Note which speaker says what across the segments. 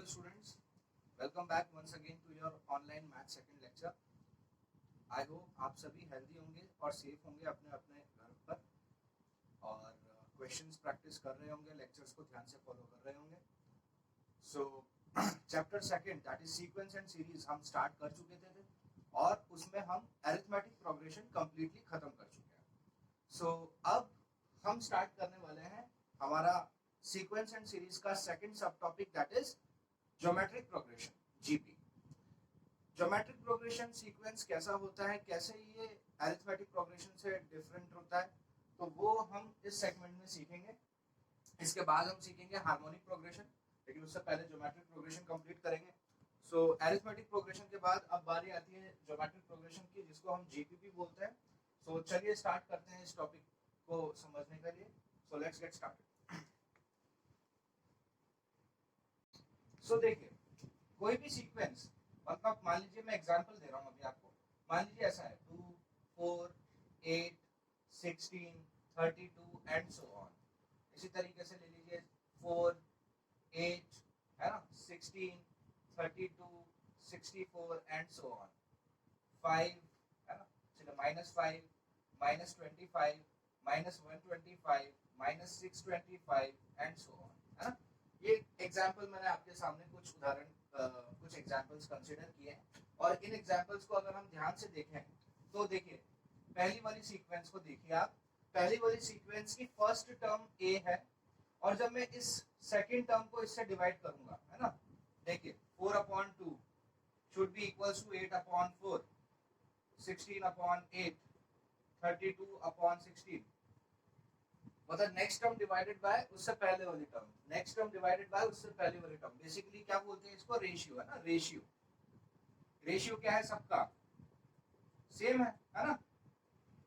Speaker 1: students, welcome back once again to your online math second lecture. I hope आप सभी healthy होंगे और safe होंगे अपने अपने घर पर और क्वेश्चंस प्रैक्टिस कर रहे होंगे, लेक्चर्स को ध्यान से फॉलो कर रहे होंगे. सो chapter second that is sequence and series हम स्टार्ट कर चुके थे और उसमें हम अरिथमेटिक प्रोग्रेशन कंप्लीटली खत्म कर चुके हैं. सो अब हम स्टार्ट करने वाले हैं हमारा सीक्वेंस एंड सीरीज का सेकंड सब topic that is geometric progression GP. Geometric progression sequence कैसा होता है, कैसे ये अरिथमेटिक प्रोग्रेशन से डिफरेंट होता है, तो वो हम इस सेगमेंट में सीखेंगे. इसके बाद हम सीखेंगे हार्मोनिक प्रोग्रेशन, लेकिन उससे पहले ज्योमेट्रिक प्रोग्रेशन कंप्लीट करेंगे. सो अरिथमेटिक प्रोग्रेशन के बाद अब बारी आती है ज्योमेट्रिक प्रोग्रेशन की, जिसको हम जीपीपी बोलते हैं. सो चलिए स्टार्ट करते हैं इस टॉपिक को समझने के लिए. So let's get started. So देखिए, कोई भी सीक्वेंस, मतलब मान लीजिए मैं एग्जांपल दे रहा हूं अभी आपको. मान लीजिए ऐसा है 2, 4, 8, 16, 32 एंड सो ऑन. इसी तरीके से ले लीजिए 4, 8 है ना, 16, 32, 64 एंड सो ऑन. 5 है ना, चलो -5, -25, -125, -625 एंड सो ऑन, है ना. ये एग्जाम्पल मैंने आपके सामने कुछ उदाहरण कुछ एग्जाम्पल्स कंसिडर किए हैं और इन एग्जाम्पल्स को अगर हम ध्यान से देखें तो देखिए, पहली वाली सीक्वेंस को देखिए आप. पहली वाली सीक्वेंस की फर्स्ट टर्म ए है और जब मैं इस सेकंड टर्म को इससे डिवाइड करूंगा, है ना, देखिए 4/2 शुड बी इक्वल्स टू 8/4, 16/8, 32/16. मतलब नेक्स्ट टर्म डिवाइडेड बाय उससे पहले वाली term, next term divided by उससे पहले वाली टर्म. बेसिकली क्या बोलते हैं इसको, रेशियो, है ना. रेशियो, रेशियो क्या है, सबका सेम है ना.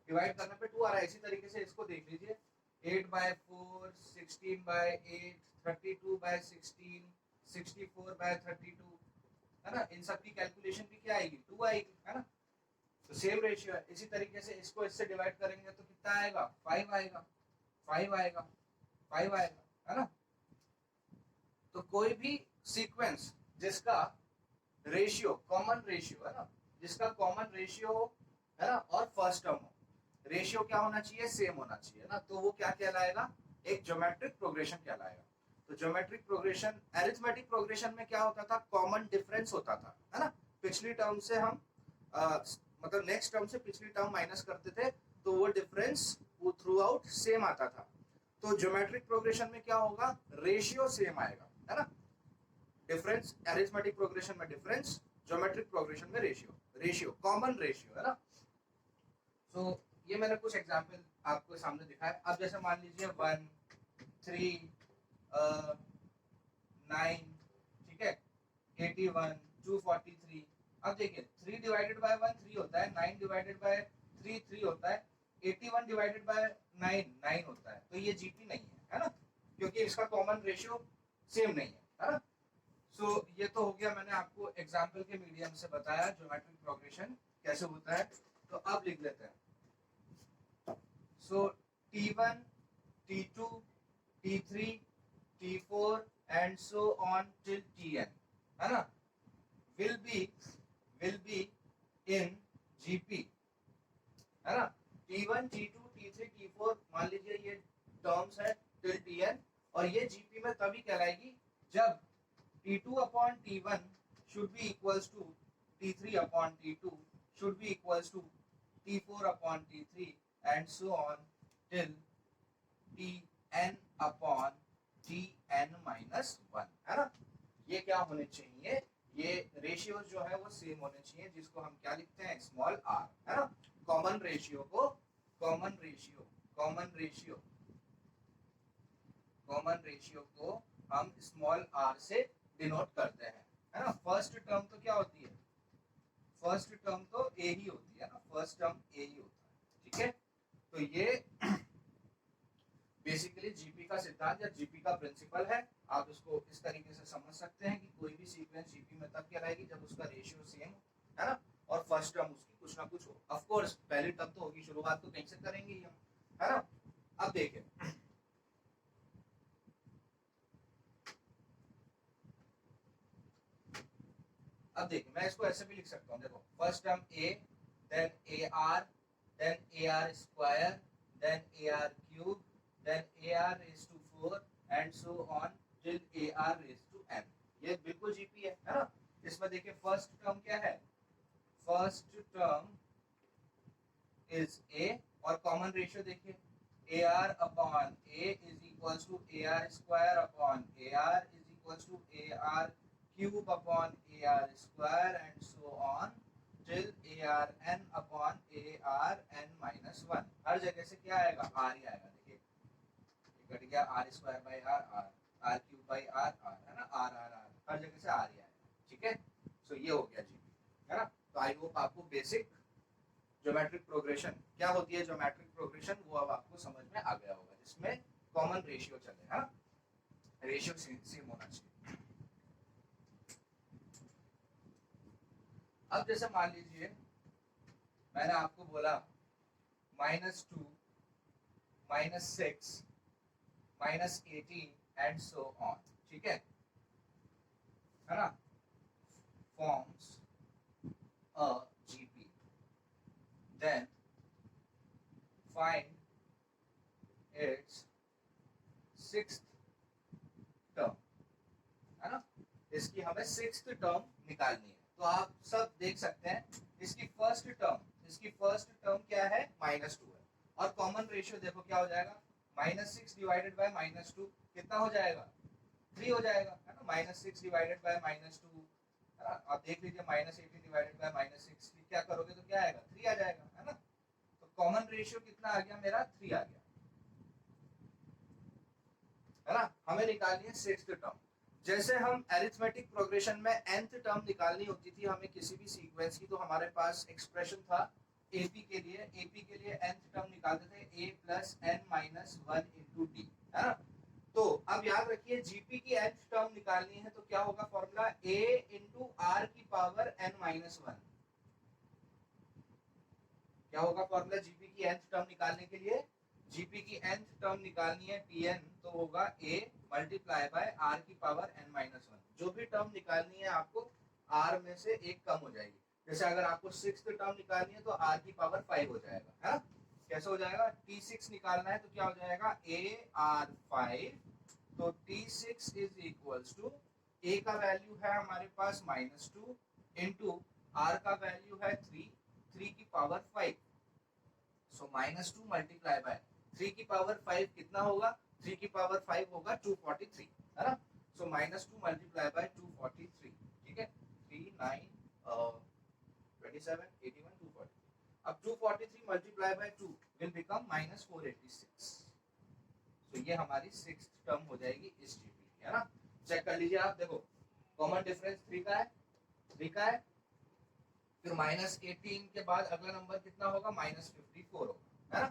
Speaker 1: डिवाइड करने पे 2 आ रहा है. इसी तरीके से इसको देख लीजिए, 8/4, 16/8, 32/16, 64/32, है ना. इन सब की कैलकुलेशन भी क्या आएगी, 2 आएगी, है ना. तो सेम रेशियो है. इसी तरीके से इसको इससे डिवाइड करेंगे तो कितना आएगा, 5 आएगा, 5 आएगा, 5 आएगा, है ना. तो कोई भी सीक्वेंस जिसका रेशियो कॉमन रेशियो, है ना, जिसका कॉमन रेशियो हो, है ना, और फर्स्ट टर्म हो, रेशियो क्या होना चाहिए, सेम होना चाहिए ना, तो वो क्या कहलाएगा, एक ज्योमेट्रिक प्रोग्रेशन कहलाएगा. तो ज्योमेट्रिक प्रोग्रेशन, अरिथमेटिक प्रोग्रेशन में क्या होता था, कॉमन डिफरेंस होता था, है ना. पिछली टर्म से हम मतलब नेक्स्ट टर्म से पिछली टर्म माइनस करते थे तो वो डिफरेंस वो थ्रू आउट सेम आता था. तो ज्योमेट्रिक प्रोग्रेशन में क्या होगा, रेशियो सेम आएगा, है ना. डिफरेंस अरिथमेटिक प्रोग्रेशन में डिफरेंस, ज्योमेट्रिक प्रोग्रेशन में रेशियो, रेशियो कॉमन रेशियो, है ना. सो ये मैंने कुछ एग्जांपल आपको सामने दिखाया. अब जैसे मान लीजिए 1, 3, 9, ठीक है, 81, 243. अब देखिए 3 डिवाइडेड बाय 1 3 होता है, 9 डिवाइडेड बाय 3 3 होता है, 81 डिवाइडेड बाय 9 9 होता है. तो ये जीपी नहीं है ना, क्योंकि इसका कॉमन रेशियो सेम नहीं है ना. सो ये तो हो गया, मैंने आपको एग्जांपल के मीडियम से बताया ज्योमेट्रिक प्रोग्रेशन कैसे होता है. तो अब लिख लेते हैं. सो T1, T2, T3, T4 and so on till Tn, है ना, will be in GP, है ना. T1, T2, T3, T4 मान लीजिए ये टर्म्स है टिल Tn, और ये GP में तभी कहलाएगी जब T2/T1 should be equals to T3/T2 should be equals to T4/T3 and so on till Tn/Tn-1, है ना. ये क्या होने चाहिए, ये रेशियो जो है वो सेम होने चाहिए, जिसको हम क्या लिखते हैं, स्मॉल आर, है ना. कॉमन रेशियो को common ratio common ratio common ratio को हम स्मॉल आर से डिनोट करते हैं, है ना. फर्स्ट टर्म तो क्या होती है, फर्स्ट टर्म तो ए ही होती है ना, फर्स्ट टर्म ए ही होता है, ठीक है. तो ये बेसिकली जीपी का सिद्धांत या जीपी का प्रिंसिपल है. आप इसको इस तरीके से समझ सकते हैं कि कोई भी सीक्वेंस जीपी में तब कहलाएगी जब उसका रेशियो सेम हो, है ना, और फर्स्ट टर्म उसकी कुछ ना कुछ हो. ऑफ कोर्स पहली टर्म तो होगी, शुरुआत तो कहीं से करेंगे ही हम, है ना. अब देखिए, अब देखिए मैं इसको ऐसे भी लिख सकता हूँ, देखो first term a, then ar, then ar square, then ar cube, then ar raised to 4 and so on till ar raised to n. ये बिल्कुल जीपी है ना। इसमें देखिए फर्स्ट टर्म क्या है, फर्स्ट टर्म इज a और कॉमन रेशियो देखिए ar upon a is equals to ar square upon ar is equals to ar cube upon ar स्क्वायर and so on till arn upon arn minus 1। हर जगह से क्या आएगा, r ही आएगा। देखिए कट गया r square by r, r cube by r, है ना, r हर जगह से r ही आएगा। ठीक है, सो ये हो गया जीपी, है ना। तो आई होप आपको बेसिक ज्योमेट्रिक प्रोग्रेशन क्या होती है, ज्योमेट्रिक प्रोग्रेशन वो अब आपको समझ में आ गया होगा, जिसमें कॉमन रेशियो चले, है ना, रेशियो सेम होना चाहिए। अब जैसे मान लीजिए मैंने आपको बोला -2, -6, -18 एंड सो ऑन, ठीक है ना, forms a GP, then find its sixth term, है ना। इसकी हमें सिक्स्थ टर्म निकालनी है। तो आप सब देख सकते हैं इसकी फर्स्ट टर्म क्या है, -2 है, और कॉमन रेशियो देखो क्या हो जाएगा, -6 डिवाइडेड बाय -2 कितना हो जाएगा, 3 हो जाएगा, है ना। -6 डिवाइडेड बाय -2, है ना। आप देख लीजिए -18 डिवाइडेड बाय -6 क्या करोगे तो क्या आएगा, 3 आ जाएगा, है ना। तो कॉमन रेशियो कितना आ गया मेरा, 3 आ गया, है ना। हमें निकालनी है सिक्स्थ टर्म। जैसे हम अरिथमेटिक प्रोग्रेशन में nth टर्म निकालनी होती थी हमें किसी भी सीक्वेंस की, तो हमारे पास एक्सप्रेशन था एपी के लिए nth टर्म निकालते थे a plus n minus 1 into D, है ना। तो अब याद रखिए जीपी की nth टर्म निकालनी है तो क्या होगा फॉर्मूला, a इंटू आर की पावर n माइनस 1। क्या होगा फॉर्मूला जीपी की nth टर्म निकालने के लिए, जीपी की nth टर्म निकालनी है tn, तो होगा a मल्टीप्लाई बाय r की पावर n माइनस 1। जो भी टर्म निकालनी है आपको r में से एक कम हो जाएगी। जैसे अगर आपको सिक्स्थ टर्म निकालनी है तो r की पावर 5 हो जाएगा, है। कैसे हो जाएगा, t6 निकालना है तो क्या हो जाएगा, ar5, तो t6 is equals to a का वैल्यू है हमारे पास -2 इंटू r का वैल्यू है 3 की पावर 5, सो -2 मल्टीप्लाई बाय 3 की पावर 5 कितना होगा, 3 की पावर 5 होगा 243, है ना। सो -2 मल्टीप्लाई बाय 243, ठीक है, 3 9 27 81 243। अब 243 मल्टीप्लाई बाय 2 विल बिकम -486। तो ये हमारी सिक्स्थ टर्म हो जाएगी इस जीपी की, है ना। चेक कर लीजिए आप, देखो कॉमन डिफरेंस 3 का है, 3 का है, फिर -18 के बाद अगला नंबर कितना होगा, -54 होगा, है ना।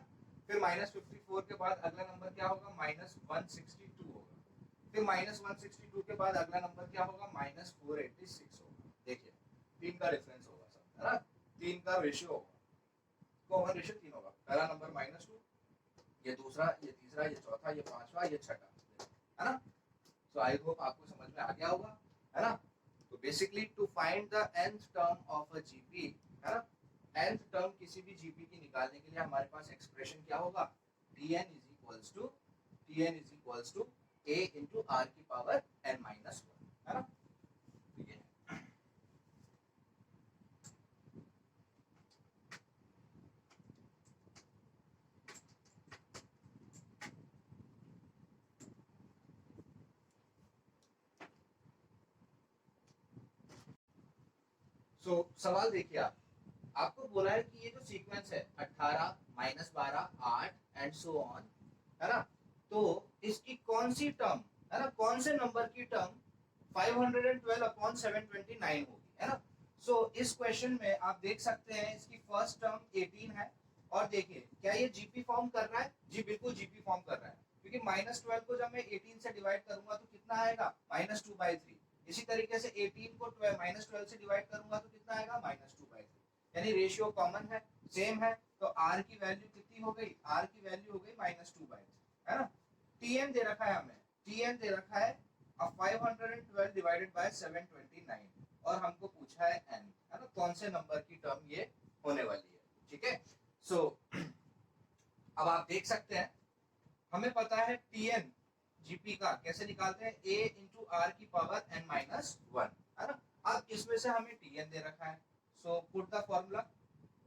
Speaker 1: फिर -54 के बाद अगला नंबर क्या होगा, -162 होगा, फिर -162 के बाद अगला नंबर क्या होगा, -486 होगा। देखिए 3 का डिफरेंस होगा सब, है ना, 3 का रेशियो होगा, कॉमन रेशियो 3 होगा। पहला नंबर -2, ये दूसरा, ये तीसरा, ये चौथा, ये पांचवा, ये छठा, है ना। सो आई होप आपको समझ में आ गया होगा, है ना। तो basically to find the nth term of a GP, है ना, nth टर्म किसी भी जीपी की निकालने के लिए हमारे पास एक्सप्रेशन क्या होगा, tn is equals to a into R की पावर n माइनस 1, है ना। ठीक है, सवाल देखिए आप, आपको बोला है कि ये जो सीक्वेंस है 18 -12 8 एंड सो ऑन, है ना, तो इसकी कौन सी टर्म, है ना, कौन से नंबर की टर्म 512 अपॉन 729 होगी, है ना। इस क्वेश्चन में आप देख सकते हैं इसकी फर्स्ट टर्म 18 है, और देखिए क्या ये जीपी फॉर्म कर रहा है, जी बिल्कुल जीपी फॉर्म कर रहा है, क्योंकि -12 को जब मैं 18 से डिवाइड करूंगा तो कितना आएगा, -2/3। इसी तरीके से 18 को -12 से डिवाइड करूंगा तो कितना आएगा, -2/3। यानी रेशियो कॉमन है, सेम है, तो r की वैल्यू कितनी हो गई, r की वैल्यू हो गई -2/3, है ना। tn दे रखा है हमें, tn दे रखा है 512 डिवाइडेड बाय 729, और हमको पूछा है n, है ना, कौन से नंबर की टर्म ये होने वाली है, ठीक है। सो अब आप देख सकते हैं, हमें पता है Tn जीपी का कैसे निकालते हैं, a इंटू आर की पावर n माइनस वन, है ना। अब इसमें से हमें Tn दे रखा है, so put the formula,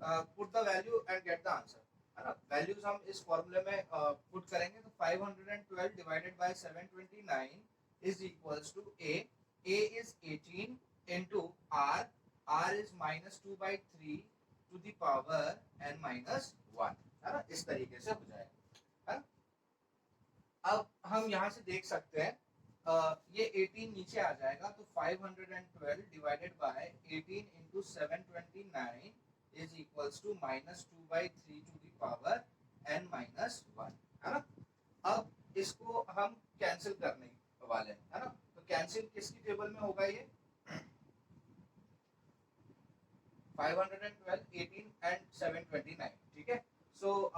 Speaker 1: put the value and get the answer, है ना। वैल्यूज हम इस फॉर्मूले में पुट करेंगे, तो 512 divided by 729 is equals to a is 18 into r is minus 2 by 3 to the power n minus 1, है ना, इस तरीके से हो जाएगा, है ना। अब हम यहाँ से देख सकते हैं ये 18 नीचे आ जाएगा, तो 512 divided by 18 into 729 is equals to minus 2 by 3 to the power n minus 1, है ना। अब इसको हम कैंसिल करने वाले हैं, है ना, तो कैंसिल किसकी टेबल में होगा, ये 512, 18 एंड 729, ठीक है। सो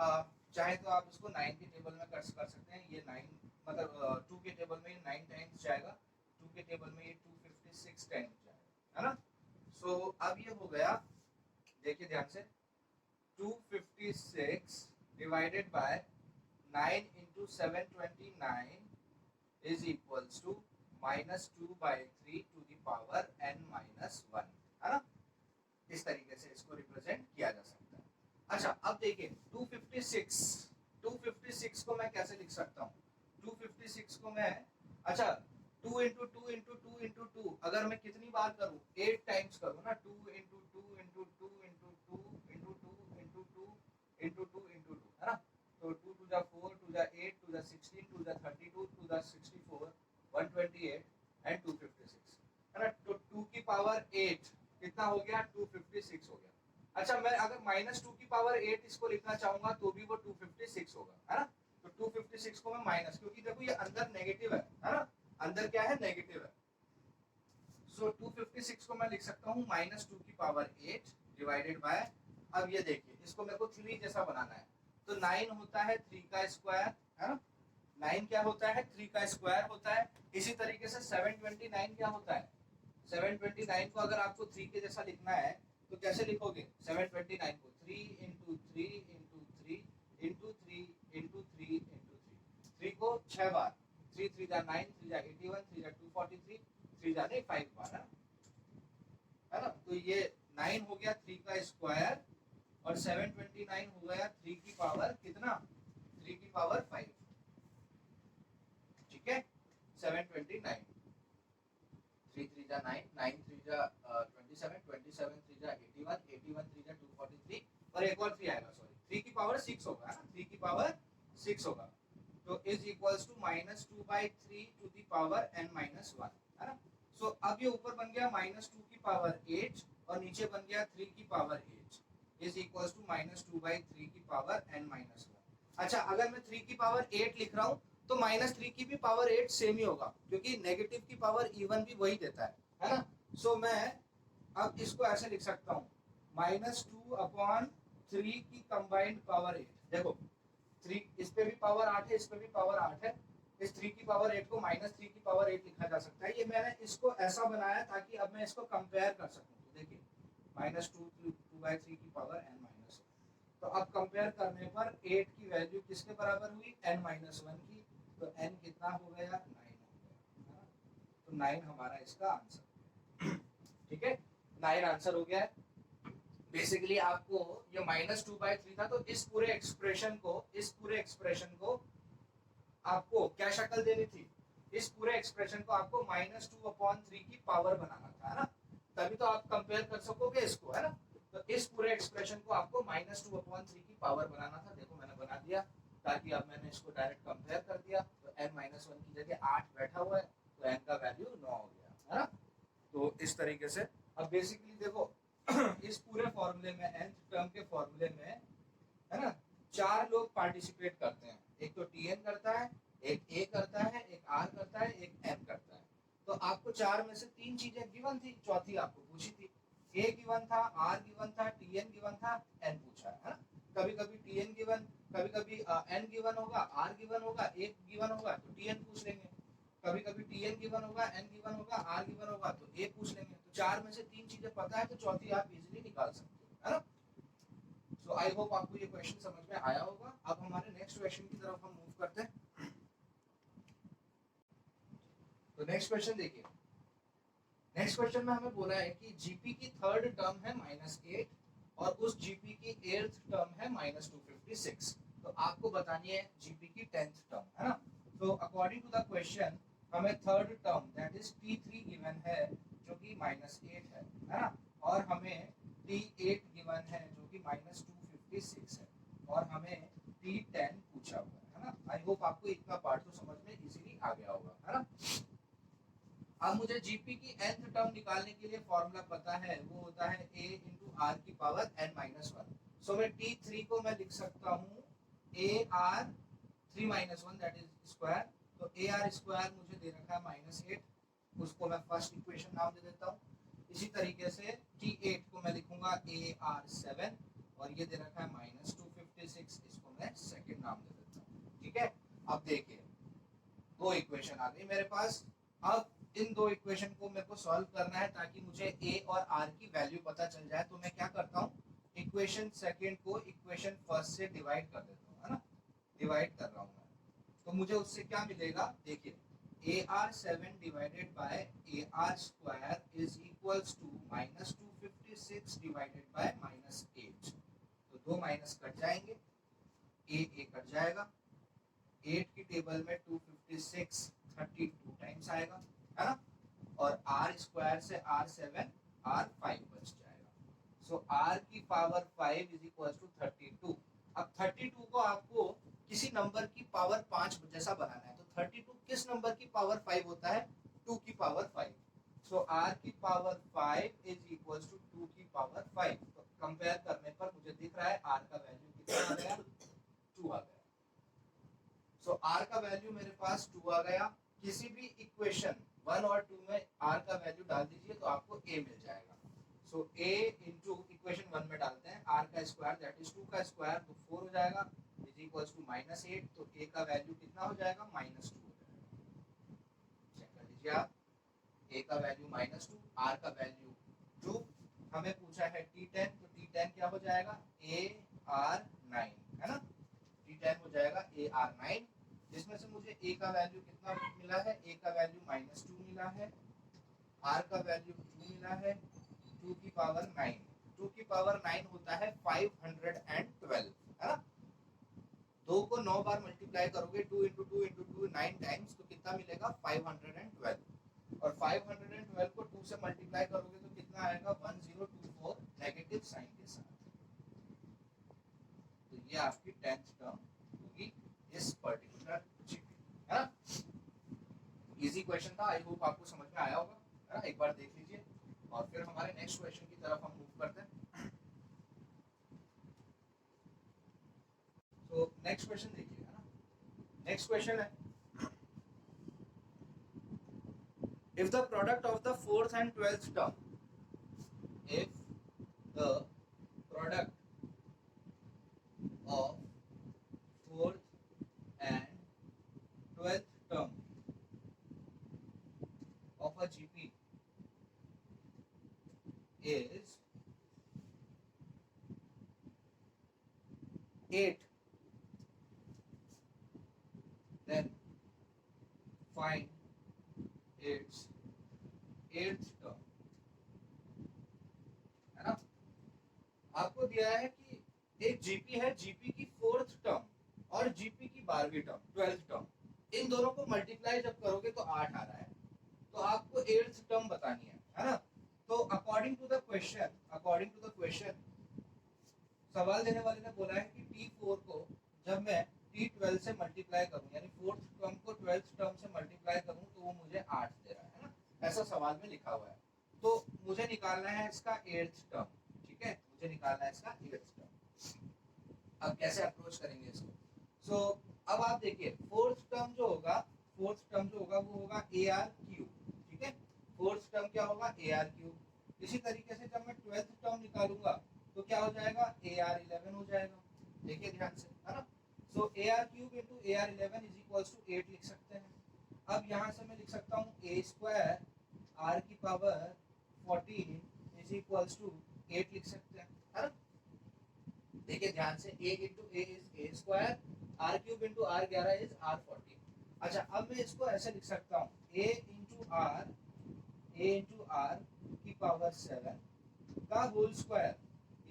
Speaker 1: चाहे तो आप इसको 9 की टेबल में कर सकते हैं, ये 9 मतलब 2 के टेबल में 9 टाइम्स जाएगा, 2 के टेबल में ये 256 टाइम्स जाएगा, है ना। सो अब ये हो गया, देखिए ध्यान से, 256 divided by 9 into 729 is equals to minus 2 by 3 to the power n minus 1, है ना। इस तरीके से इसको रिप्रेजेंट किया जा सकता है। अच्छा अब देखिए 256 को मैं कैसे लिख सकता हूँ, 256 को मैं, अच्छा 2 into two into two into two, अगर मैं कितनी बार करूँ, 8 टाइम्स करूँ ना, 2 into two into two into two into two into two into two into two, है ना। तो 2 टू जा 4 टू जा 8 टू जा 16 टू जा 32 टू जा 64 128 एंड 256, है ना। तो 2 की पावर 8 कितना हो गया, 256 हो गया। अच्छा मैं अगर माइनस 2 की पावर 8 इसको लिखना चाहूंगा तो भी वो 256 होगा, है ना। तो 256 को मैं माइनस, क्योंकि देखो ये अंदर नेगेटिव है ना, अंदर क्या है, नेगेटिव है। सो 256 को मैं लिख सकता हूँ माइनस 2 की पावर 8 डिवाइडेड बाय, अब ये देखिए इसको मेरे को 3 जैसा बनाना है, तो 9 होता है 3 का स्क्वायर, है ना, 9 क्या होता है, 3 का स्क्वायर होता है। इसी तरीके से 729 क्या होता है, 729 को अगर आपको 3 के जैसा लिखना है तो कैसे लिखोगे, 729 को 3 into 3 into 3 into 3 into 3 into 3 को 6 बार, 3 3 जा 9 3 जा 81 3 जा 243 3 जा नहीं 5 बार, है ना। तो ये 9 हो गया 3 का स्क्वायर और 729 हो गया 3 की पावर कितना, 3 की पावर 5, ठीक है। 729 3 3 जा 9 9 3 जा 27 27 3 जा 81 81 3 जा 243 और एक और 3 आएगा, सॉरी 3 की पावर 6 होगा, है ना, 3 की पावर 6 होगा, तो is equals to minus 2 by 3 to the power n minus 1, है ना। सो अब ये ऊपर बन गया माइनस 2 की पावर 8 और नीचे बन गया 3 की power 8 is equals to minus 2 by 3 की पावर n माइनस 1। अच्छा अगर मैं 3 की पावर 8 लिख रहा हूँ तो माइनस 3 की भी पावर 8 सेम ही होगा, क्योंकि नेगेटिव की पावर इवन भी वही देता है ना। सो मैं अब इसको ऐसे लिख सकता हूँ, माइनस 2 अपॉन 3 की कंबाइंड पावर 8, देखो 3 इस पे भी पावर 8 है, इस पे भी पावर 8 है, इस 3 की पावर 8 को माइनस 3 की पावर 8 लिखा जा सकता है। ये मैंने इसको ऐसा बनाया ताकि अब मैं इसको कंपेयर कर सकूं, तो देखिए माइनस 2 बाई 3 की पावर n माइनस 1, तो अब कंपेयर करने पर 8 की वैल्यू किसके बराबर हुई, n माइनस 1 की, तो n कितना हो गया, 9 हो गया, तो 9 हमारा इसका आंसर, ठीक है, 9 आंसर हो गया है। बेसिकली आपको ये माइनस 2 बाई 3 था, तो इस पूरे एक्सप्रेशन को आपको क्या शक्ल देनी थी, इस पूरे एक्सप्रेशन को आपको माइनस 2 अपॉन 3 की पावर बनाना था, है ना, तभी तो आप कंपेयर कर सकोगे इसको, है ना। तो इस पूरे एक्सप्रेशन को आपको माइनस 2 अपॉन 3 की पावर बनाना था, देखो मैंने बना दिया, ताकि अब मैंने इसको डायरेक्ट कंपेयर कर दिया, तो n माइनस 1 की जगह 8 बैठा हुआ है, तो n का वैल्यू 9 हो गया, है ना। तो इस तरीके से अब बेसिकली देखो इस पूरे फॉर्मूले में, nth टर्म के फॉर्मूले में, है ना, 4 लोग पार्टिसिपेट करते हैं, एक तो Tn करता है, एक A करता है, एक R करता है, एक M करता है। तो आपको 4 में से 3 चीजें गिवन थी, चौथी आपको पूछी थी, A गिवन था, R गिवन था, Tn गिवन था, N पूछा है ना। कभी कभी Tn गिवन, कभी कभी N गिवन होगा, R गिवन होगा, A गिवन होगा तो Tn पूछ लेंगे, कभी कभी टीएन गिवन होगा, एन गिवन होगा, आर गिवन होगा, तो ए पूछ लेंगे। तो चार में से तीन चीजें पता है तो चौथी आप इजीली निकाल सकते हो, है ना। सो आई होप आपको ये क्वेश्चन समझ में आया होगा। अब हमारे नेक्स्ट क्वेश्चन की तरफ हम मूव करते हैं। तो नेक्स्ट क्वेश्चन देखिए। नेक्स्ट क्वेश्चन में हमें बोला है कि जीपी की थर्ड टर्म है -8 और उस जीपी की एट्थ टर्म है -256। तो आपको बतानी है जीपी की 10th टर्म, है ना। तो अकॉर्डिंग टू द क्वेश्चन हमें third term that is T3 given है जो कि -8 है ना, और हमें T8 गिवन है जो कि -256 है, और हमें T10 पूछा हुआ है ना। आई होप आपको इतना पार्ट तो समझ में इजीली आ गया होगा, है ना। अब मुझे जीपी की nth टर्म निकालने के लिए फॉर्मूला पता है, वो होता है a इंटू आर की पावर n-1। सो मैं T3 को मैं लिख सकता हूँ AR 3-1 दैट इज स्क्वायर। तो AR स्क्वायर मुझे दे रखा है -8, उसको मैं फर्स्ट इक्वेशन नाम दे देता हूँ। इसी तरीके से T8 को मैं लिखूंगा AR 7 और ये दे रखा है -256, इसको मैं सेकंड नाम दे देता हूँ। ठीक है, अब देखिए दो इक्वेशन आ गई मेरे पास। अब इन दो इक्वेशन को मेरे को सॉल्व करना है ताकि मुझे ए और आर की वैल्यू पता चल जाए। तो मैं क्या करता हूँ, इक्वेशन सेकंड को इक्वेशन फर्स्ट से डिवाइड कर देता हूँ, है ना। डिवाइड कर रहा हूँ मैं, तो मुझे उससे क्या मिलेगा, देखिए AR7 divided by AR square is equals to -256 divided by -8। तो दो माइनस कट जाएंगे, ए कट जाएगा। 8 की टेबल में 256 32 टाइम्स आएगा, है ना। और आर स्क्वायर से R7 R5 बच जाएगा। सो R की पावर 5 इज इक्वल टू 32। अब 32 को आपको किसी नंबर की पावर 5 जैसा बनाना है। तो 32 किस नंबर की पावर 5 होता है, 2 की पावर 5। सो R की पावर 5 इज इक्वल टू 2 की पावर 5। तो कंपेयर करने पर मुझे दिख रहा है R का वैल्यू कितना आ गया, 2 आ गया। सो R का वैल्यू मेरे पास 2 आ गया। किसी भी इक्वेशन 1 और 2 में R का वैल्यू डाल दीजिए तो आपको A मिल जाएगा। सो A इंटू इक्वेशन 1 में डालते हैं R का स्क्वायर दैट इज 2 का स्क्वायर, तो 4 हो जाएगा इज इक्वल्स टू -8। तो A का वैल्यू कितना हो जाएगा, -2 हो जाएगा। चेक कर लीजिए आप, A का वैल्यू -2, R का वैल्यू 2। हमें पूछा है T10, तो T10 क्या हो जाएगा, AR9, है ना। T10 हो जाएगा AR9, जिसमें से मुझे A का वैल्यू कितना मिला है, A का वैल्यू -2 मिला है, R का वैल्यू 2 मिला है, 2 की पावर 9। 2 की पावर 9 होता है 512, है ना। 2 को 9 बार मल्टीप्लाई करोगे, 2 इंटू 2 इंटू 2 9 टाइम्स, तो कितना मिलेगा 512। और 512 को 2 से मल्टीप्लाई करोगे तो कितना आएगा 1024 नेगेटिव साइन के साथ। तो ये आपकी 10th टर्म होगी इस पर्टिकुलर जीपी, है ना। इजी क्वेश्चन था, आई होप आपको समझ में आया होगा, है ना। एक बार देख लीजिए और फिर हमारे नेक्स्ट क्वेश्चन की तरफ हम मूव करते हैं। तो नेक्स्ट क्वेश्चन देखिए, है ना। नेक्स्ट क्वेश्चन है, if the product of the 4th and 12th term, if the product of 4th and 12th term of a GP is 8, then find its 8th term, है ना। आपको दिया है कि एक जीपी है, जीपी की 4th टर्म और जीपी की 12वीं टर्म 12th टर्म, इन दोनों को मल्टीप्लाई जब करोगे तो 8 आ रहा है। तो आपको 8th टर्म बतानी है ना। तो अकॉर्डिंग टू द क्वेश्चन सवाल देने वाले ने बोला है कि T4 को जब मैं T12 से मल्टीप्लाई करूं, यानी 4th टर्म को 12th टर्म से मल्टीप्लाई करूं, तो वो मुझे 8 दे रहा है ना, ऐसा सवाल में लिखा हुआ है। तो मुझे निकालना है इसका 8th टर्म, ठीक है, मुझे निकालना है इसका 8th टर्म। अब कैसे अप्रोच करेंगे इसको। सो अब आप देखिए 4th टर्म जो होगा वो होगा AR3, ठीक है। 4th टर्म क्या होगा, AR3। इसी तरीके से जब मैं 12th टर्म निकालूंगा तो क्या हो जाएगा, AR11 हो जाएगा। देखिए ध्यान से, है ना। So AR3 into AR11 is equals to 8 लिख सकते हैं। अब यहाँ से मैं लिख सकता हूँ ए स्क्वायर आर की पावर 14 इज इक्वल्स टू 8 लिख सकते हैं, है ना। देखिए ध्यान से, a into A is A square, R cube into R 11 is R 14। अच्छा अब मैं इसको ऐसे लिख सकता हूँ a इंटू आर की पावर 7 का whole square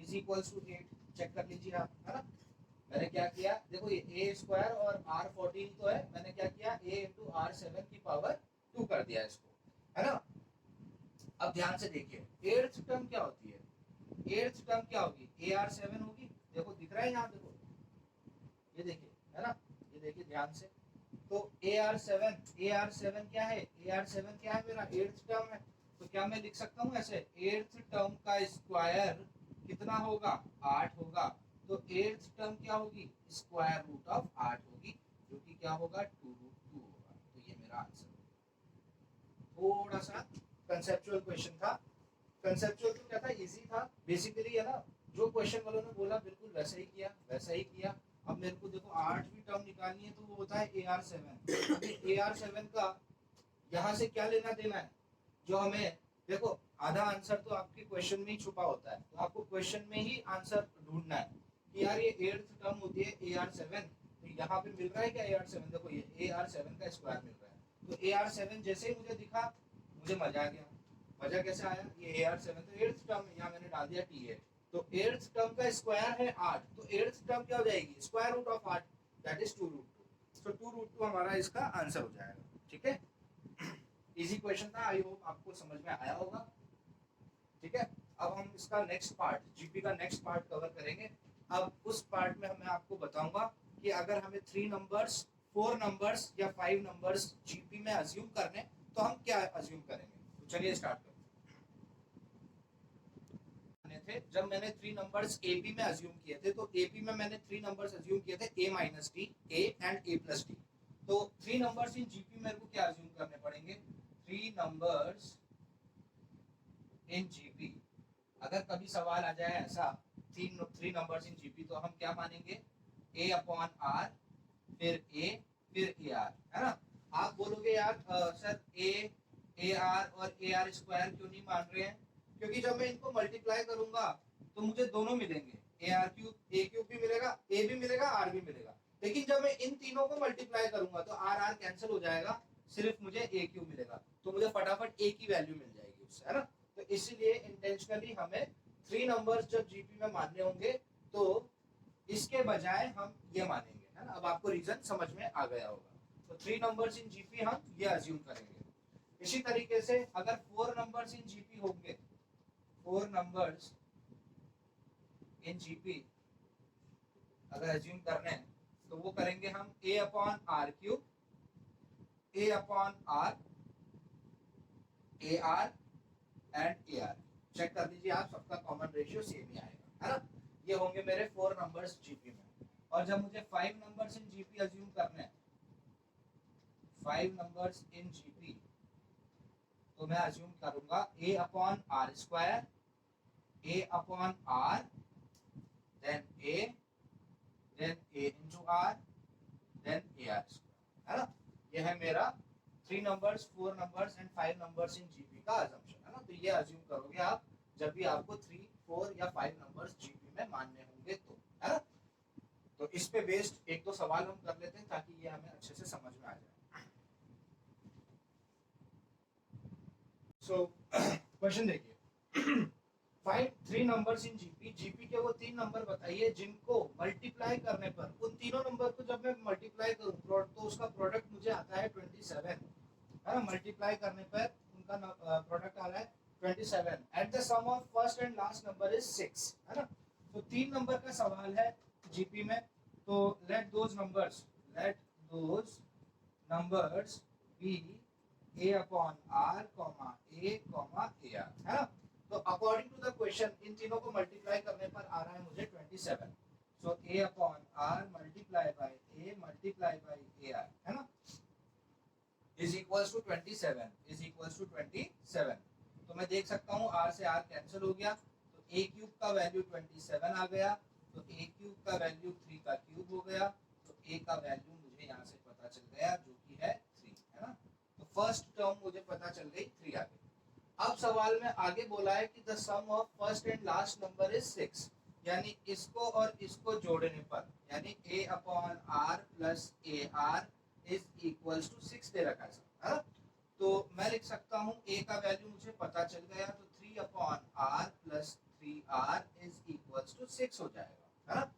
Speaker 1: is equals to 8। Check कर लीजिए आप, है ना। मैंने क्या किया, देखो ये ए स्क्वायर और आर 14 तो है, मैंने क्या किया a इंटू आर 7 की पावर 2 कर दिया इसको, है ना। अब ध्यान से देखिए एट्थ टर्म क्या होती है, एट्थ टर्म क्या होगी, ए आर 7 होगी। देखो दिख रहा है यहाँ, देखो ये देखिए, है ना, ये देखिए ध्यान से। तो ए आर 7 क्या है, ए आर 7 क्या है, मेरा एट्थ टर्म है। तो क्या मैं लिख सकता हूँ ऐसे, एट्थ टर्म का स्क्वायर कितना होगा, 8 होगा। तो एट्थ टर्म क्या होगी, स्क्वायर रूट ऑफ 8 होगी, जो कि क्या होगा 2√2 होगा। तो ये मेरा आंसर होगा। थोड़ा सा कंसेप्चुअल क्वेश्चन था, कंसेप्चुअल तो क्या था, इजी था बेसिकली, है ना। जो क्वेश्चन वालों ने बोला बिल्कुल वैसा ही किया, वैसा ही किया। अब मेरे को देखो आठवीं टर्म निकालनी है, तो वो होता है ए आर 7। अभी ए आर 7 का यहाँ से क्या लेना देना है, जो हमें, देखो आधा आंसर तो आपके क्वेश्चन में ही छुपा होता है, तो आपको क्वेश्चन में ही आंसर ढूंढना है कि यार ये एट्थ टर्म होती है ए आर 7, तो यहाँ पे मिल रहा है क्या ए आर 7, देखो ये ए आर 7 का स्क्वायर मिल रहा है। तो ए आर 7 जैसे ही मुझे दिखा, मुझे मजा आ गया। मजा कैसे आया, ये ए आर 7 तो एट्थ टर्म, यहाँ मैंने डाल दिया टी एट। तो एट्थ टर्म का स्क्वायर है 8, तो एट्थ टर्म क्या हो जाएगी, square root of 8, that is 2√2। So 2√2 हमारा इसका आंसर हो जाएगा, ठीक है। इजी क्वेश्चन था, आई होप आपको समझ में आया होगा, ठीक है। अब हम इसका नेक्स्ट पार्ट, जीपी का नेक्स्ट पार्ट कवर करेंगे। अब उस पार्ट में मैं आपको बताऊंगा कि अगर हमें 3 नंबर्स, 4 नंबर्स या 5 नंबर्स जीपी में अज्यूम करने, तो हम क्या अज्यूम करेंगे। तो चलिए स्टार्ट करते थे। जब मैंने 3 नंबर्स एपी में अज्यूम किए थे, तो एपी में मैंने 3 नंबर्स अज्यूम किए थे, a minus D, a and a plus D. तो 3 नंबर्स इन जीपी मेरे को क्या अज्यूम करने पड़ेंगे, 3 नंबर्स इन जीपी। अगर कभी सवाल आ जाए ऐसा, 3 नंबर्स इन जीपी, तो हम क्या मानेंगे, a अपॉन आर, फिर a, फिर ए आर, है ना। आप बोलोगे यार सर ए आर और ए आर स्क्वायर क्यों नहीं मान रहे हैं, क्योंकि जब मैं इनको मल्टीप्लाई करूंगा तो मुझे दोनों मिलेंगे, ए आर क्यूब, ए क्यूब भी मिलेगा, ए भी मिलेगा, आर भी मिलेगा। लेकिन जब मैं इन तीनों को मल्टीप्लाई करूंगा तो आर आर कैंसिल हो जाएगा, सिर्फ मुझे ए क्यूब मिलेगा, तो मुझे फटाफट ए की वैल्यू मिल जाएगी उससे, है ना। तो इसलिए इंटेंशनली हमें 3 नंबर्स जब जीपी में मानने होंगे, तो इसके बजाय हम ये मानेंगे, है ना। अब आपको रीजन समझ में आ गया होगा। तो 3 नंबर्स इन जीपी हम ये अज्यूम करेंगे। इसी तरीके से अगर 4 नंबर्स इन जीपी होंगे, 4 नंबर्स इन जीपी अगर अज्यूम करने हैं, तो वो करेंगे हम a upon R cube, a upon R, A R and A R. Check कर लीजिए आप, सबका कॉमन रेशियो सेम ही आएगा, है ना। ये होंगे मेरे 4 नंबर्स जीपी में। और जब मुझे 5 नंबर्स इन जीपी अज्यूम करने हैं, 5 नंबर्स इन जीपी, तो मैं अज्यूम करूंगा a upon R square, a upon R, then a into r, then a r square, है ना। ये है मेरा 3 numbers, 4 numbers and 5 numbers in GP का अजम्पशन, है ना। तो ये अज्यूम करोगे आप जब भी आपको 3, 4 या 5 नंबर्स जीपी में मानने होंगे, तो, है ना। तो इस पे बेस्ड एक दो सवाल हम कर लेते हैं ताकि ये हमें अच्छे से समझ में आ जाए। सो क्वेश्चन देखिए, find 3 numbers in GP. GP के वो 3 नंबर बताइए जिनको मल्टीप्लाई करने पर, उन तीनों नंबर को जब मैं मल्टीप्लाई करूं तो उसका प्रोडक्ट मुझे आता है 27, है ना। मल्टीप्लाई करने पर उनका प्रोडक्ट आ रहा है 27 at the sum of first and last number is 6, है ना। तो 3 नंबर का सवाल है जीपी में, तो let those numbers be a upon r, a, a r, है ना। तो अकॉर्डिंग टू द क्वेश्चन इन तीनों को मल्टीप्लाई करने पर आ रहा है मुझे 27। सो a upon r multiply by a multiply by a r, है ना, इज इक्वल्स टू 27। तो मैं देख सकता हूँ r से r कैंसिल हो गया, तो a क्यूब का वैल्यू 27 आ गया, तो a क्यूब का वैल्यू 3 का क्यूब हो गया, तो a का वैल्यू मुझे यहाँ से पता चल गया जो कि है 3, है ना। फर्स्ट टर्म मुझे पता चल गई 3 आ गई। अब सवाल में आगे बोला है कि the sum of first and last number is 6, यानी इसको और इसको जोड़ने पर, यानी a upon R plus A R is equals to 6 दे रखा है ना। तो मैं लिख सकता हूँ a का वैल्यू मुझे पता चल गया, तो 3 upon R plus 3r is equals to 6 हो जाएगा, है ना।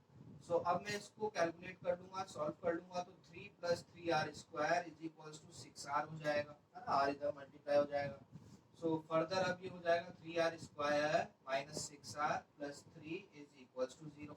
Speaker 1: सो अब मैं इसको कैलकुलेट कर लूंगा, सॉल्व कर लूंगा, तो 3 plus 3r square is equals to 6r हो जाएगा, है ना। r इधर मल्टीप्लाई हो जाएगा। सो फर्दर अब ये हो जाएगा 3r square minus 6r plus 3 is equals to 0,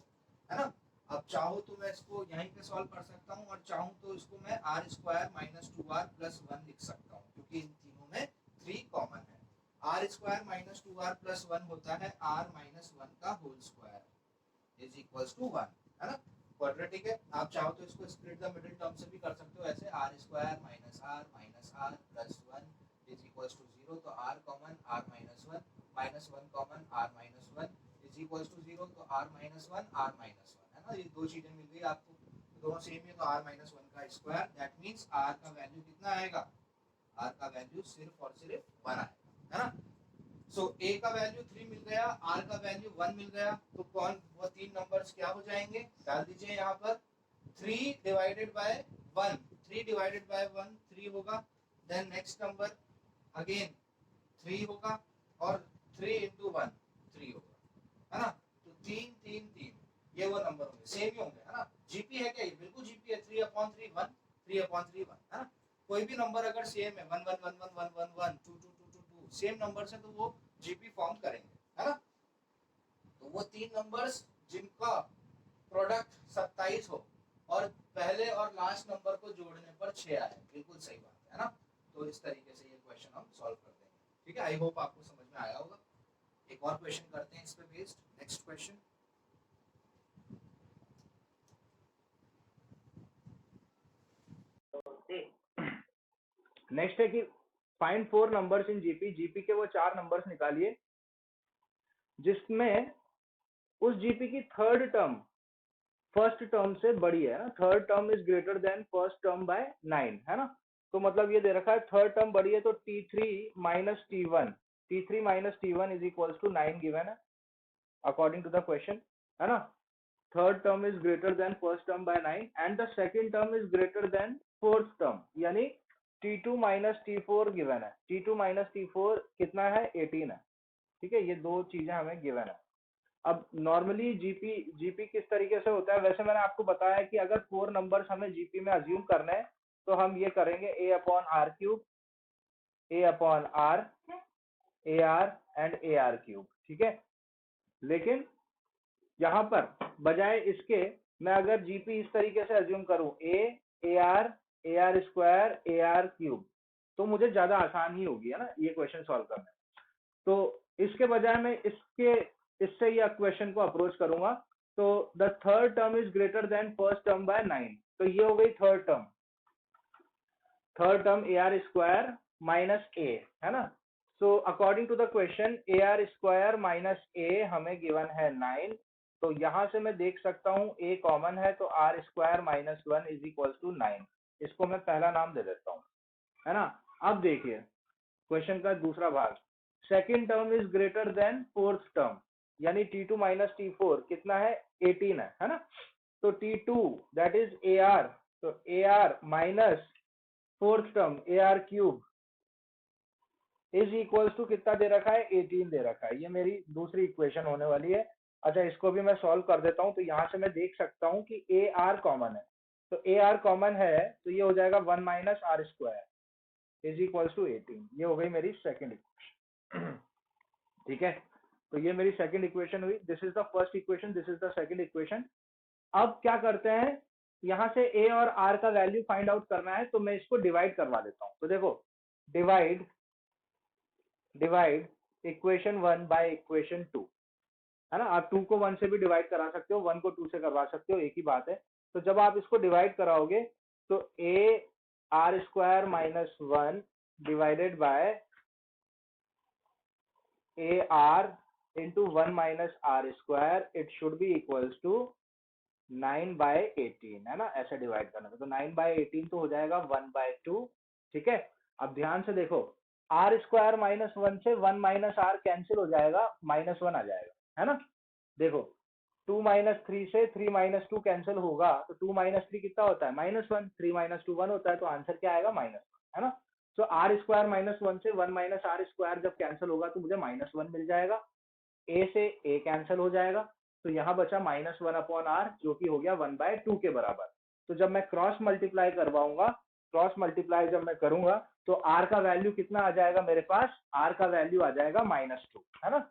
Speaker 1: है ना। अब चाहो तो मैं इसको यहीं पे सॉल्व कर सकता हूँ, और चाहूँ तो इसको मैं r square minus 2r plus 1 लिख सकता हूँ, क्योंकि इन तीनों में 3 कॉमन है। r square minus 2r plus 1 होता है r माइनस 1 का whole square is equals to 1, है ना। क्वाड्रेटिक है, आप चाहो तो इसको स्प्लिट द मिडिल टर्म से भी कर सकते हो, ऐसे r square minus r plus 1 is equals to 0, तो r common r minus 1 common r minus 1 is equals to 0, तो r माइनस 1 है ना। ये दो चीजें मिल गई आपको, दोनों सेम है, तो r माइनस 1 का स्क्वायर, दैट मींस r का वैल्यू कितना आएगा, r का वैल्यू सिर्फ और सिर्फ 1 आएगा, है ना। सो a का वैल्यू 3 मिल गया, r का वैल्यू 1 मिल गया, तो कौन वो तीन नंबर्स क्या हो जाएंगे, डाल दीजिए यहाँ पर 3 डिवाइडेड बाय 1, 3 डिवाइडेड बाय 1 3 होगा, देन नेक्स्ट नंबर अगेन 3 होगा, और 3 इंटू 1 3 होगा, है ना। तो 3 3 3 ये वो नंबर होंगे, सेम ही होंगे, है ना। जीपी है क्या, ये बिल्कुल जीपी है, 3 अपॉन 3 1, 3 अपॉन 3 1, है ना। कोई भी नंबर अगर सेम है 1 1 1 1 1 1 1 2 2 2 2 2 सेम नंबर से, तो वो जीपी फॉर्म करेंगे, है ना। तो वो तीन नंबर्स जिनका प्रोडक्ट 27 हो और पहले और लास्ट नंबर को जोड़ने पर 6 आए, बिल्कुल सही बात है ना। तो इस तरीके से ये क्वेश्चन हम सॉल्व कर देंगे, ठीक है। आई होप आपको समझ में आया होगा। एक और क्वेश्चन करते हैं इस पे बेस्ड, नेक्स्ट क्वेश्चन।
Speaker 2: नेक्स्ट है कि find 4 numbers in GP, GP के वो 4 नंबर्स निकालिए जिसमें उस जीपी की थर्ड टर्म फर्स्ट टर्म से बड़ी है, third term is greater than first term by 9, है ना। तो मतलब ये दे रखा है थर्ड टर्म बड़ी है, तो t3 minus t1 is equals to 9 given है अकॉर्डिंग टू द क्वेश्चन, है ना। Third term is greater than first term by 9 and the second term is greater than fourth term, यानी t2 माइनस t4 गिवन है। t2 minus t4 कितना है, 18 है, ठीक है। ये दो चीजें हमें गिवन है। अब नॉर्मली जीपी किस तरीके से होता है, वैसे मैंने आपको बताया कि अगर 4 नंबर्स हमें जीपी में अज्यूम करने हैं तो हम ये करेंगे a upon R cube, a upon R, A R and A R cube, ठीक है। लेकिन यहाँ पर बजाय इसके मैं अगर जीपी इस तरीके से अज्यूम करूं ए आर स्क्वायर ए आर क्यूब, तो मुझे ज्यादा आसान ही होगी, है ना, ये क्वेश्चन सॉल्व करना। तो इसके बजाय मैं इससे ये क्वेश्चन को अप्रोच करूंगा। तो the third term is greater than first term by 9, तो ये हो गई third term A R square minus A, है ना। So according to the question A R square minus A हमें गिवन है 9, तो यहां से मैं देख सकता हूं ए कॉमन है, तो R square minus 1 is equal to 9, इसको मैं पहला नाम दे देता हूं, है ना। अब देखिए क्वेश्चन का दूसरा भाग, second term is greater than fourth term, यानी t2 माइनस t4 कितना है, 18 है ना। तो t2 that is A R, तो A R minus fourth term A R cube is equals to कितना दे रखा है, 18 दे रखा है। ये मेरी दूसरी इक्वेशन होने वाली है। अच्छा, इसको भी मैं सॉल्व कर देता हूं, तो यहां से मैं देख सकता हूं कि ए आर कॉमन है, तो ए आर कॉमन है, तो ये हो जाएगा 1 minus R square is equals to 18। ये हो गई मेरी सेकेंड इक्वेशन, ठीक है। तो ये मेरी सेकंड इक्वेशन हुई, this is the first equation, this is the second equation. अब क्या करते हैं, यहां से ए और आर का वैल्यू फाइंड आउट करना है, तो मैं इसको डिवाइड करवा देता हूं। तो देखो, डिवाइड इक्वेशन 1 बाय इक्वेशन 2, है ना। आप 2 को 1 से भी डिवाइड करा सकते हो, 1 को 2 से करवा सकते हो, एक ही बात है। तो जब आप इसको डिवाइड कराओगे तो A R square minus 1 divided by A R into 1 minus r square, it should be equals to 9 by 18, है ना। ऐसे डिवाइड करना, तो 9 by 18 तो हो जाएगा 1 by 2, ठीक है। अब ध्यान से देखो, आर स्क्वायर माइनस वन से वन माइनस आर कैंसिल हो जाएगा, माइनस वन आ जाएगा, है ना। देखो 2 - 3 से 3 - 2 कैंसिल होगा, तो 2 - 3 कितना होता है, -1, 3 - 2 1 होता है, तो आंसर क्या आएगा, -1, है ना। तो आर स्क्वायर माइनस वन से वन माइनस आर स्क्वायर जब कैंसिल होगा तो मुझे -1 मिल जाएगा, ए से ए कैंसिल हो जाएगा, तो यहाँ बचा -1/r जो कि हो गया 1/2 के बराबर। तो जब मैं क्रॉस मल्टीप्लाई करवाऊंगा, क्रॉस मल्टीप्लाई जब मैं करूंगा तो आर का वैल्यू कितना आ जाएगा मेरे पास, आर का वैल्यू आ जाएगा -2, है ना।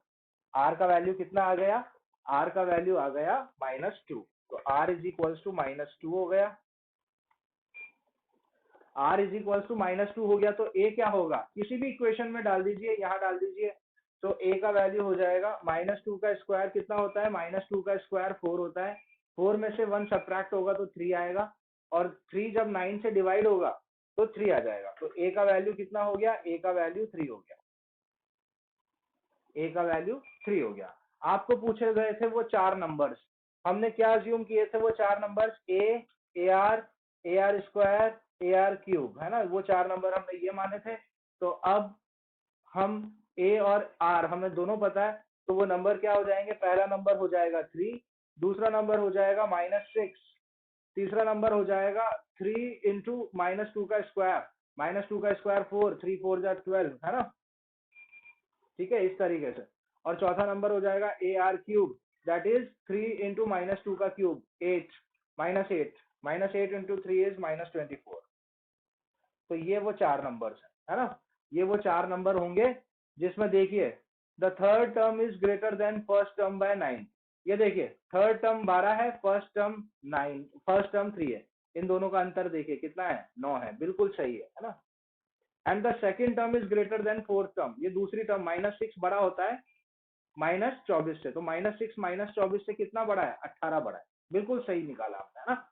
Speaker 2: आर का वैल्यू कितना आ गया, आर का वैल्यू आ गया -2, तो आर इज इक्वल टू -2 हो गया। आर इज इक्वल टू -2 हो गया, तो ए क्या होगा, किसी भी इक्वेशन में डाल दीजिए, यहाँ डाल दीजिए, तो ए का वैल्यू हो जाएगा -2 का स्क्वायर कितना होता है, -2 का स्क्वायर 4 होता है, 4 में से 1 सब्ट्रैक्ट होगा तो 3 आएगा, और 3 जब 9 से डिवाइड होगा तो 3 आ जाएगा, तो ए का वैल्यू कितना हो गया, ए का वैल्यू 3 हो गया, ए का वैल्यू 3 हो गया। आपको पूछे गए थे वो 4 नंबर्स, हमने क्या अज्यूम किए थे, वो 4 नंबर्स ए आर स्क्वायर, ए आर क्यूब, है ना, वो 4 नंबर हमने ये माने थे। तो अब हम ए और आर हमें दोनों पता है, तो वो नंबर क्या हो जाएंगे, पहला नंबर हो जाएगा 3, दूसरा नंबर हो जाएगा -6, तीसरा नंबर हो जाएगा 3 इंटू -2 का स्क्वायर, -2 का स्क्वायर 4, 3 4 जा 12, है ना, ठीक है, इस तरीके से। और चौथा नंबर हो जाएगा ए R cube, that is 3 into -2 का क्यूब 8, -8 इंटू 3 इज -24। तो ये वो 4 नंबर्स है ना, ये वो 4 नंबर होंगे जिसमें देखिए the third term is greater than first term by 9। ये देखिए थर्ड टर्म 12 है, फर्स्ट टर्म 9, फर्स्ट टर्म 3 है, इन दोनों का अंतर देखिए कितना है, 9 है, बिल्कुल सही है ना। And the second term is greater than fourth term, ये दूसरी टर्म -6 बड़ा होता है -24 से, तो -6 -24 से कितना बड़ा है, 18 बड़ा है, बिल्कुल सही निकाला आपने, है ना।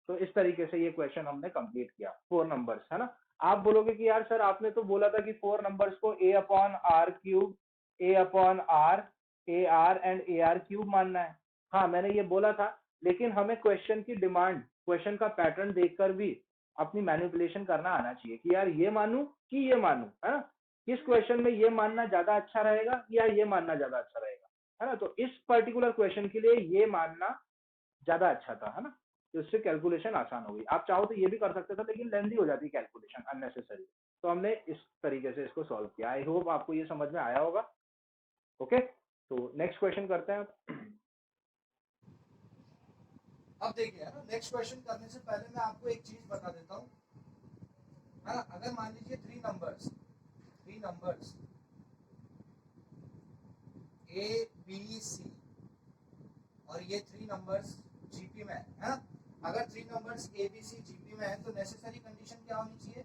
Speaker 2: तो इस तरीके से ये क्वेश्चन हमने कंप्लीट किया, 4 नंबर्स, है ना। आप बोलोगे कि यार सर आपने तो बोला था कि 4 नंबर्स को A upon R cube, A upon R, A R and A R cube मानना है। हाँ मैंने ये बोला था, लेकिन हमें क्वेश्चन की डिमांड, क्वेश्चन का पैटर्न देखकर भी अपनी मैनिपुलेशन करना आना चाहिए कि यार ये मानूं कि ये मानूं, है ना, किस क्वेश्चन में ये मानना ज्यादा अच्छा रहेगा या ये मानना ज्यादा अच्छा रहेगा, है ना। तो इस पर्टिकुलर क्वेश्चन के लिए ये मानना ज्यादा अच्छा था, है ना, तो इससे कैलकुलेशन आसान हो गई। आप चाहो तो ये भी कर सकते थे, लेकिन लेंथी हो जाती कैलकुलेशन अननेसेसरी, तो हमने इस तरीके से इसको सॉल्व किया। आई होप आपको ये समझ में आया होगा। ओके, तो नेक्स्ट क्वेश्चन करते हैं।
Speaker 1: अब देखिए है ना, नेक्स्ट क्वेश्चन करने से पहले मैं आपको एक चीज बता देता हूँ, है ना। अगर मान लीजिए three numbers A B C और ये 3 नंबर्स जीपी में है ना। अगर 3 numbers A B C GP में है तो नेसेसरी कंडीशन क्या होनी चाहिए,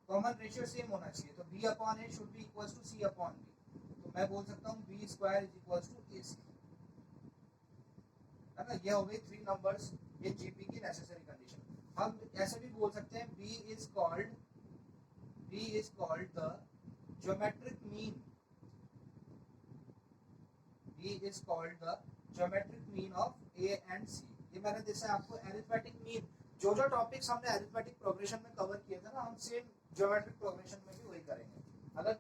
Speaker 1: कॉमन रेशियो सेम होना चाहिए, तो B upon A should be equals to C upon B. तो मैं बोल सकता हूँ B square is equals to A C, है ना। ये हो गई 3 नंबर्स इन जीपी की नेसेसरी कंडीशन। हम ऐसे भी बोल सकते हैं B is called the geometric mean, B is called the geometric mean of A and C। ये मैंने जैसे आपको arithmetic mean, जो टॉपिक्स हमने arithmetic प्रोग्रेशन में कवर किए थे ना, हम सेम ज्योमेट्रिक प्रोग्रेशन में भी वही करेंगे। अगर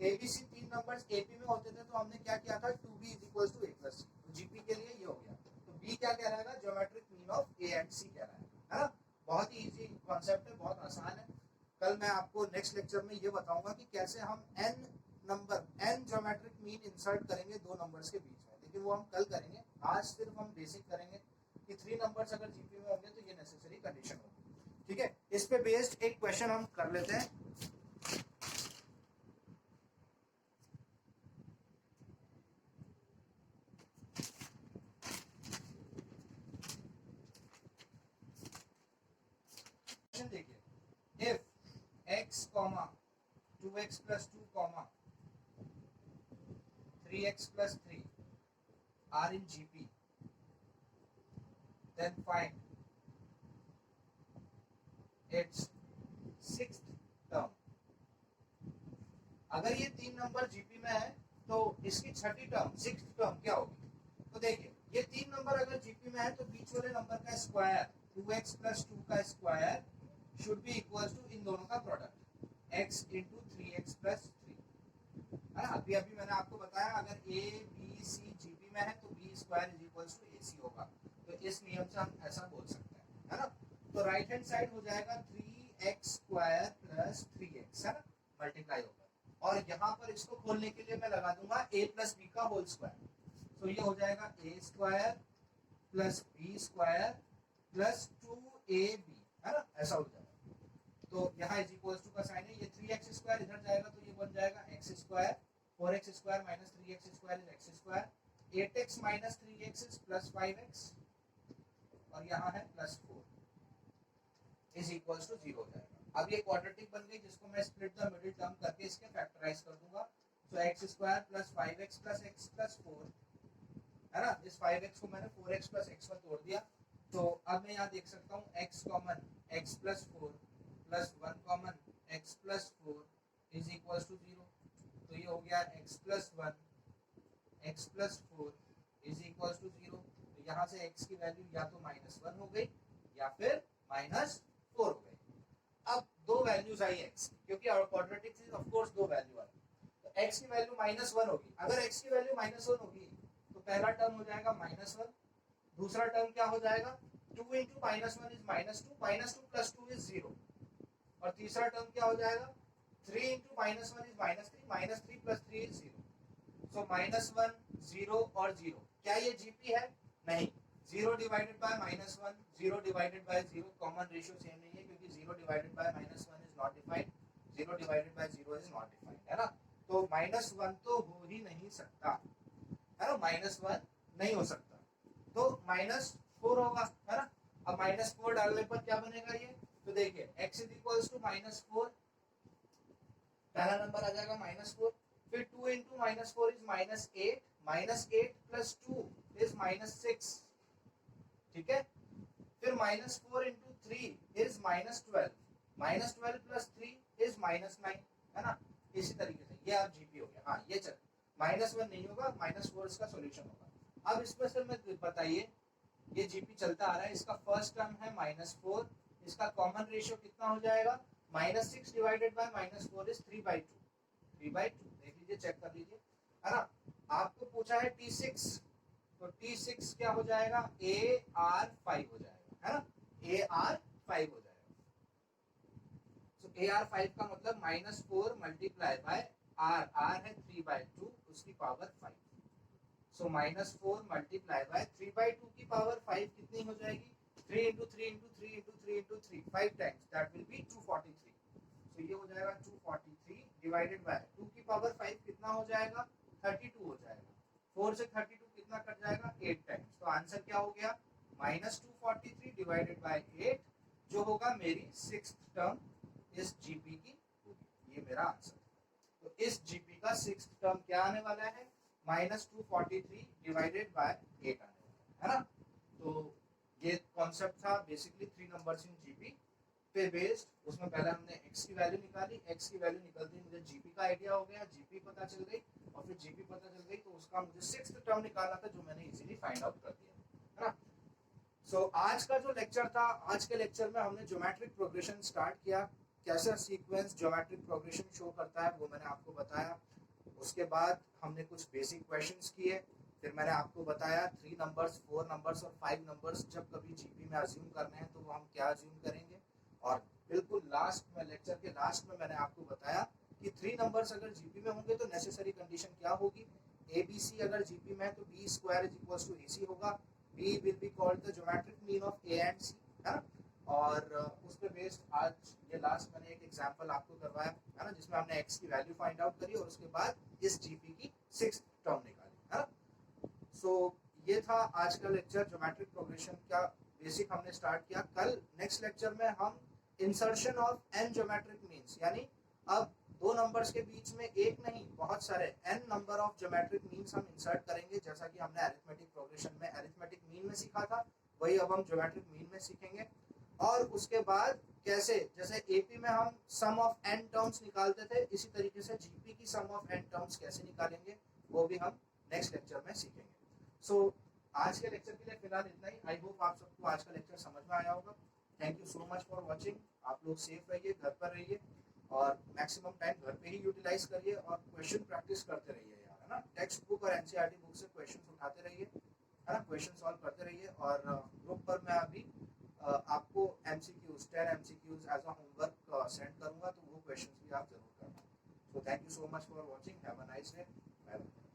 Speaker 1: ABC 3 नंबर्स AP में होते थे तो हमने क्या किया था, 2B is equals to A plus C। तो GP के लिए ये हो गया, तो B क्या कह रहेगा, geometric mean of A and C कह रहा है ना। बहुत ही इजी कॉन्सेप्ट है, बहुत आसान है। कल मैं आपको नेक्स्ट लेक्चर में ये बताऊंगा कि कैसे हम n ज्योमेट्रिक मीन इंसर्ट करेंगे दो नंबर्स के बीच में, लेकिन वो हम कल करेंगे। आज सिर्फ हम बेसिक करेंगे कि 3 नंबर्स अगर जीपी में होंगे तो ये नेसेसरी कंडीशन होगी, ठीक है। इस पे बेस्ड एक क्वेश्चन हम कर लेते हैं। क्वेश्चन देखिए, if x, 2x plus 2, 3x plus 3 are in GP, then find its sixth term। अगर ये 3 नंबर जीपी में है तो इसकी छठी टर्म, सिक्स्थ टर्म क्या होगी। तो देखिए ये 3 नंबर अगर जीपी में है तो बीच वाले नंबर का स्क्वायर 2x plus 2 का square should be equal to इन दोनों का product, x into 3x plus 3 है ना। अभी अभी मैंने आपको बताया अगर a b c जीपी में है तो b square is equals to ac होगा, तो इस नियम से हम ऐसा बोल सकते हैं, है ना। तो राइट हैंड साइड हो जाएगा 3x स्क्वायर प्लस 3x, है ना, मल्टीप्लाई होगा, और यहाँ पर इसको खोलने के लिए मैं लगा दूंगा a प्लस बी का होल स्क्वायर, तो ये हो जाएगा a square plus B square plus 2ab, है ना, ऐसा हो जाएगा। तो यहाँ इज इक्वल्स टू का साइन है, ये 3x स्क्वायर इधर जाएगा तो ये बन जाएगा x square, 4x square minus 3x square is x square, 8x minus 3x is plus 5x, और यहाँ है प्लस 4 इज इक्वल्स टू 0 हो जाएगा। अब ये क्वाड्रेटिक बन गई जिसको मैं स्प्लिट द मिडिल टर्म करके इसके फैक्टराइज कर दूंगा, तो x square plus 5x plus x plus 4, है ना, इस 5x को मैंने 4x प्लस x में तोड़ दिया, तो अब मैं यहाँ देख सकता हूँ x common x plus 4 plus 1 common x plus 4 is equals to 0, तो ये हो गया x plus 1 x plus 4 is equals to 0, तो यहाँ से x की वैल्यू या तो -1 हो गई या फिर -4 हो गई। अब दो वैल्यूज आई x की, क्योंकि क्वाड्रेटिक से ऑफ कोर्स दो वैल्यू आई, तो x की वैल्यू -1 होगी, अगर x की वैल्यू -1 होगी तो पहला टर्म हो जाएगा -1, दूसरा टर्म क्या हो जाएगा 2 इंटू -1 इज -2, -2 प्लस 2 इज 0, और तीसरा टर्म क्या हो जाएगा 3 इंटू -1 इज -3, -3 प्लस 3 इज 0, सो -1 0 और 0, क्या ये जीपी है? नहीं, 0 divided by -1 0 divided by 0 common ratio same नहीं है, क्योंकि 0 divided by -1 is not defined, 0 divided by 0 is not defined, है ना, तो -1 तो हो ही नहीं सकता, है ना, -1 नहीं हो सकता, तो -4 होगा, है ना। अब -4 डालने पर क्या बनेगा ये, तो देखिए x इज इक्वल्स टू -4, पहला नंबर आ जाएगा -4, फिर 2 इंटू -4 इज -8 प्लस 2 इज -6, ठीक है, फिर -4 इंटू 3 इज -12, -12 प्लस 3 इज -9, है ना, इसी तरीके से ये आप जीपी हो गया। हाँ ये चल -1 नहीं होगा, -4 इसका सॉल्यूशन होगा। अब इसमें से मैं बताइए, ये जीपी चलता आ रहा है, इसका फर्स्ट टर्म है -4, इसका कॉमन रेशियो कितना हो जाएगा, -6 डिवाइडेड बाय -4 इज 3/2, 3/2, देख लीजिए, चेक कर लीजिए, है ना। आपको पूछा है T6, तो T6 क्या हो जाएगा AR5 हो जाएगा, है ना, AR5 हो जाएगा, तो AR5 का मतलब -4 मल्टीप्लाई बाय R है 3/2 उसकी पावर 5, सो -4 मल्टीप्लाई बाय 3/2 की पावर 5 कितनी हो जाएगी, 3 into 3 into 3 into 3 into 3, 5 times, that will be 243, सो ये हो जाएगा 243 डिवाइडेड बाय 2 की पावर 5 कितना हो जाएगा 32 हो जाएगा, 4 से 32 कितना कट जाएगा 8 टाइम्स, तो आंसर क्या हो गया -243 डिवाइडेड बाय 8, जो होगा मेरी 6th टर्म इस जीपी की होगी, ये मेरा आंसर। तो इस जीपी का 6th टर्म क्या आने वाला है -243 डिवाइडेड बाय 8 आने वाला है ना। तो ये कॉन्सेप्ट था बेसिकली 3 नंबर्स इन जीपी पे बेस्ड, उसमें पहले हमने x की वैल्यू निकाली, x की वैल्यू निकलती मुझे जीपी का आइडिया हो गया, जीपी पता चल गई, और फिर जीपी पता चल गई तो उसका मुझे 6th टर्म निकालना था, जो मैंने इजीली फाइंड आउट कर दिया, है ना। सो आज का जो लेक्चर था, आज के लेक्चर में हमने ज्योमेट्रिक प्रोग्रेशन स्टार्ट किया, कैसा सीक्वेंस ज्योमेट्रिक प्रोग्रेशन शो करता है वो मैंने आपको बताया, उसके बाद हमने कुछ बेसिक क्वेश्चंस किए, फिर मैंने आपको बताया 3 नंबर्स 4 नंबर्स और 5 नंबर्स जब कभी जीपी में अज्यूम करने हैं तो वो हम क्या अज्यूम करेंगे, और बिल्कुल लास्ट में लेक्चर के लास्ट में मैंने आपको बताया कि 3 नंबर्स अगर जीपी में होंगे तो नेसेसरी कंडीशन क्या होगी, ABC अगर जीपी में है तो B square is equals to AC होगा, B will be called the geometric mean of A and C, है ना, और उस पे बेस्ड आज ये लास्ट मैंने एक एग्जांपल आपको करवाया, है ना, जिसमें हमने x की वैल्यू फाइंड आउट करी और उसके बाद इस जीपी की 6th टर्म निकाली, है ना। सो ये था आज का लेक्चर, ज्योमेट्रिक प्रोग्रेशन का बेसिक हमने स्टार्ट किया। कल नेक्स्ट लेक्चर में हम insertion of n geometric means, यानी अब दो नंबर्स के बीच में एक नहीं बहुत सारे n number of geometric means हम इंसर्ट करेंगे, जैसा कि हमने अरिथमेटिक प्रोग्रेशन में अरिथमेटिक मीन में सीखा था, वही अब हम ज्योमेट्रिक मीन में सीखेंगे। और उसके बाद कैसे, जैसे एपी में हम सम ऑफ n टर्म्स निकालते थे, इसी तरीके से जीपी की सम ऑफ n टर्म्स कैसे निकालेंगे वो भी हम नेक्स्ट लेक्चर में सीखेंगे। सो आज के लेक्चर के लिए फिलहाल इतना ही। आई होप आप सबको आज का लेक्चर समझ में आया होगा। Thank you so much for watching. आप लोग सेफ रहिए, घर पर रहिए, और मैक्सिमम टाइम घर पे ही यूटिलाइज करिए और क्वेश्चन प्रैक्टिस करते रहिए यार, है ना। टेक्स्ट बुक और एनसीईआरटी बुक से क्वेश्चन उठाते रहिए, है ना, क्वेश्चन सॉल्व करते रहिए। और ग्रुप पर मैं अभी आपको MCQs 10 MCQs as a homework send करूंगा, तो वो क्वेश्चंस भी आप जरूर करना। So thank you so much for watching, have a nice day, bye bye.